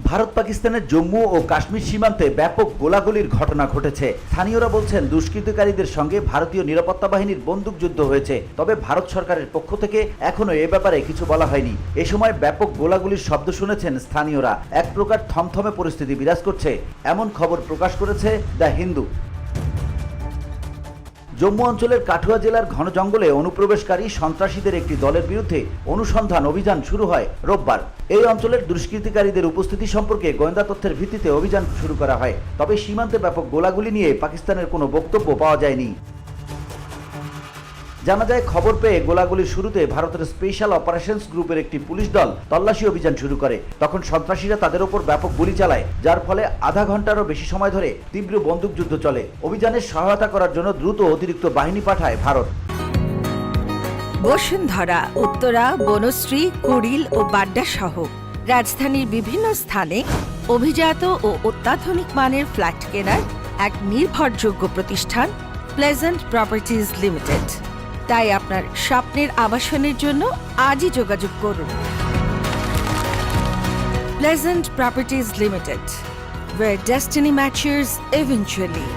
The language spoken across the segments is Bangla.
ভারত পাকিস্তানের জম্মু ও কাশ্মীর সীমান্তে ব্যাপক গোলাগুলির ঘটনা ঘটেছে। স্থানীয়রা বলছেন দুষ্কৃতকারীদের সঙ্গে ভারতীয় নিরাপত্তা বাহিনীর বন্দুকযুদ্ধ হয়েছে। তবে ভারত সরকারের পক্ষ থেকে এখনো এ ব্যাপারে কিছু বলা হয়নি। এ সময় ব্যাপক গোলাগুলির শব্দ শুনেছেন স্থানীয়রা। এক প্রকার থমথমে পরিস্থিতি বিরাজ করছে, এমন খবর প্রকাশ করেছে দ্য হিন্দু। জম্মু অঞ্চলের কাঠুয়া জেলার ঘন জঙ্গলে অনুপ্রবেশকারী সন্ত্রাসীদের একটি দলের বিরুদ্ধে অনুসন্ধান অভিযান শুরু হয় রোববার। এই অঞ্চলের দুষ্কৃতিকারীদের উপস্থিতি সম্পর্কে গোয়েন্দা তথ্যের ভিত্তিতে অভিযান শুরু করা হয়। তবে সীমান্তে ব্যাপক গোলাগুলি নিয়ে পাকিস্তানের কোনো বক্তব্য পাওয়া যায়নি। জানা যায়, খবর পেয়ে গোলাগুলির শুরুতে ভারতের স্পেশাল অপারেশনস গ্রুপের একটি পুলিশ দল তল্লাশি অভিযান শুরু করে। তখন সন্ত্রাসীরা তাদের ওপর ব্যাপক গুলি চালায়, যার ফলে আধা ঘন্টারও বেশি সময় ধরে তীব্র বন্দুকযুদ্ধ চলে। অভিযানে সহায়তা করার জন্য দ্রুত অতিরিক্ত বাহিনী পাঠায় ভারত। বসুন্ধরা, উত্তরা, বনশ্রী, কুড়িল ও বাড্ডা সহ রাজধানীর বিভিন্ন স্থানে অভিজাত ও অত্যাধুনিক মানের ফ্ল্যাট কেনার এক নির্ভরযোগ্য প্রতিষ্ঠান প্লেজেন্ট প্রপার্টিজ লিমিটেড। তাই আপনার স্বপ্নের আবাসনের জন্য আজই যোগাযোগ করুন। Pleasant properties limited, where destiny matches eventually।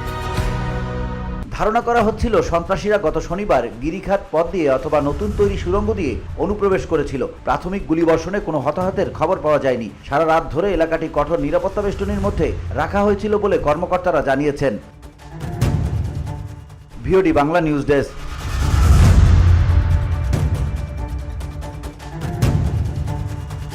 ধারণা করা হচ্ছিল সন্ত্রাসীরা গত শনিবার গিরিখাত পথ দিয়ে অথবা নতুন তৈরি সুড়ঙ্গ দিয়ে অনুপ্রবেশ করেছিল। প্রাথমিক গুলিবর্ষণে কোনো হতাহতের খবর পাওয়া যায়নি। সারা রাত ধরে এলাকাটি কঠোর নিরাপত্তা বেষ্টনীর মধ্যে রাখা হয়েছিল বলে কর্মকর্তারা জানিয়েছেন। VOD Bangla news desk.